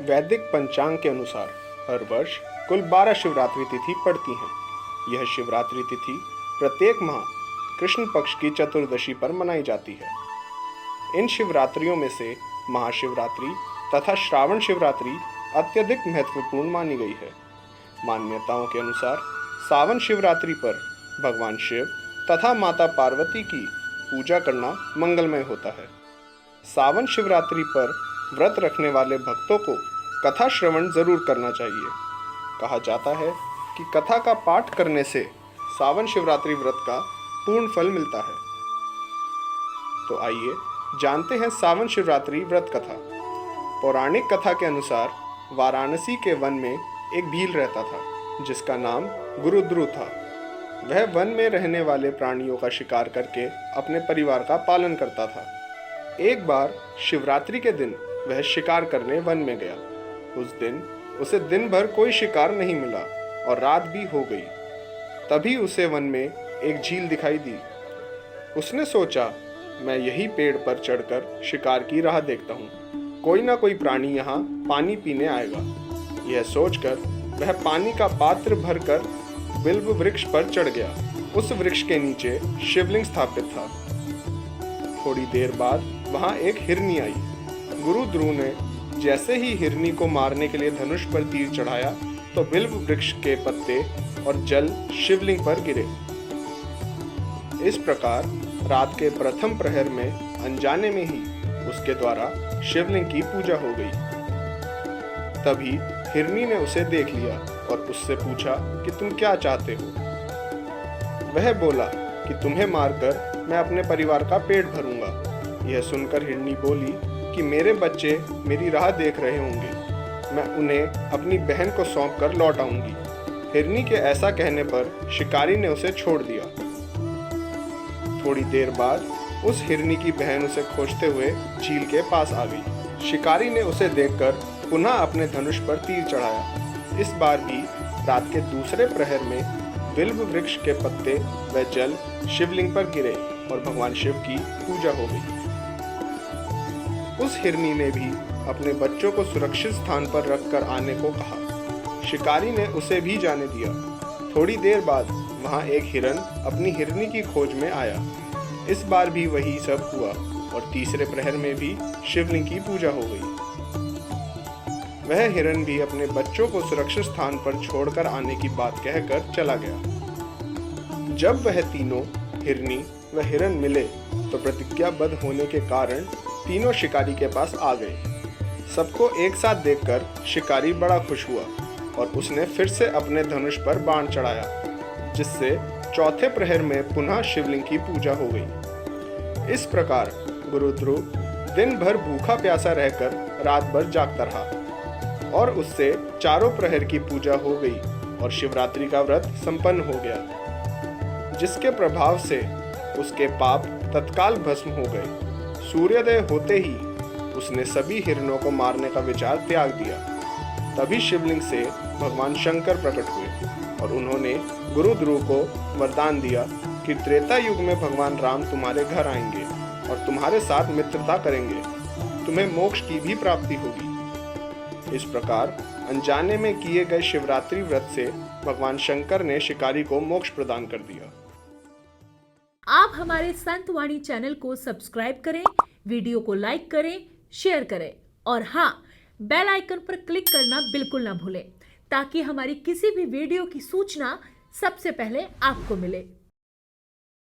वैदिक पंचांग के अनुसार हर वर्ष कुल 12 शिवरात्रि तिथि पड़ती हैं। यह शिवरात्रि तिथि प्रत्येक माह कृष्ण पक्ष की चतुर्दशी पर मनाई जाती है। इन शिवरात्रियों में से महाशिवरात्रि तथा श्रावण शिवरात्रि अत्यधिक महत्वपूर्ण मानी गई है। मान्यताओं के अनुसार सावन शिवरात्रि पर भगवान शिव तथा माता पार्वती की पूजा करना मंगलमय होता है। सावन शिवरात्रि पर व्रत रखने वाले भक्तों को कथा श्रवण जरूर करना चाहिए। कहा जाता है कि कथा का पाठ करने से सावन शिवरात्रि व्रत का पूर्ण फल मिलता है। तो आइए जानते हैं सावन शिवरात्रि व्रत कथा। पौराणिक कथा के अनुसार वाराणसी के वन में एक भील रहता था जिसका नाम गुरुद्रु था। वह वन में रहने वाले प्राणियों का शिकार करके अपने परिवार का पालन करता था। एक बार शिवरात्रि के दिन वह शिकार करने वन में गया। उस दिन उसे दिन भर कोई शिकार नहीं मिला और रात भी हो गई। तभी उसे वन में एक झील दिखाई दी। उसने सोचा, मैं यही पेड़ पर चढ़कर शिकार की राह देखता हूँ, कोई ना कोई प्राणी यहाँ पानी पीने आएगा। यह सोचकर वह पानी का पात्र भरकर बिल्व वृक्ष पर चढ़ गया। उस वृक्ष के नीचे शिवलिंग स्थापित था। थोड़ी देर बाद वहां एक हिरनी आई। गुरु ध्रुव ने जैसे ही हिरनी को मारने के लिए धनुष पर तीर चढ़ाया तो बिल्व वृक्ष के पत्ते और जल शिवलिंग पर गिरे। इस प्रकार रात के प्रथम प्रहर में अनजाने में ही उसके द्वारा शिवलिंग की पूजा हो गई। तभी हिरनी ने उसे देख लिया और उससे पूछा कि तुम क्या चाहते हो। वह बोला कि तुम्हें मारकर मैं अपने परिवार का पेट भरूंगा। यह सुनकर हिरनी बोली कि मेरे बच्चे मेरी राह देख रहे होंगे, मैं उन्हें अपनी बहन को सौंप कर लौट आऊंगी। हिरनी के ऐसा कहने पर शिकारी ने उसे छोड़ दिया। थोड़ी देर बाद उस हिरनी की बहन उसे खोजते हुए झील के पास आ गई। शिकारी ने उसे देखकर पुनः अपने धनुष पर तीर चढ़ाया। इस बार भी रात के दूसरे प्रहर में बिल्व वृक्ष के पत्ते व जल शिवलिंग पर गिरे और भगवान शिव की पूजा हो गई। उस हिरनी ने भी अपने बच्चों को सुरक्षित स्थान पर रखकर आने को कहा। शिकारी ने उसे भी जाने दिया। थोड़ी देर बाद वहां एक हिरन अपनी हिरनी की खोज में आया। इस बार भी वही सब हुआ और तीसरे प्रहर में भी शिवलिंग की पूजा हो गई। वह हिरन भी अपने बच्चों को सुरक्षित स्थान पर छोड़कर आने की बात कहकर चला गया। जब वह तीनों हिरनी व हिरन मिले तो प्रतिज्ञाबद्ध होने के कारण तीनों शिकारी के पास आ गए। सबको एक साथ देखकर शिकारी बड़ा खुश हुआ और उसने फिर से अपने धनुष पर बाण चढ़ाया, जिससे चौथे प्रहर में पुनः शिवलिंग की पूजा हो गई। इस प्रकार गुरु ध्रुव दिन भर भूखा प्यासा रहकर रात भर जागता रहा और उससे चारों प्रहर की पूजा हो गई और शिवरात्रि का व्रत संपन्न हो गया, जिसके प्रभाव से उसके पाप तत्काल भस्म हो गए। सूर्योदय होते ही उसने सभी हिरणों को मारने का विचार त्याग दिया। तभी शिवलिंग से भगवान शंकर प्रकट हुए और उन्होंने गुरु ध्रुव को वरदान दिया कि त्रेता युग में भगवान राम तुम्हारे घर आएंगे और तुम्हारे साथ मित्रता करेंगे, तुम्हें मोक्ष की भी प्राप्ति होगी। इस प्रकार अनजाने में किए गए शिवरात्रि व्रत से भगवान शंकर ने शिकारी को मोक्ष प्रदान कर दिया। आप हमारे संत वाणी चैनल को सब्सक्राइब करें, वीडियो को लाइक करें, शेयर करें और हाँ, बेल आइकन पर क्लिक करना बिल्कुल ना भूलें ताकि हमारी किसी भी वीडियो की सूचना सबसे पहले आपको मिले।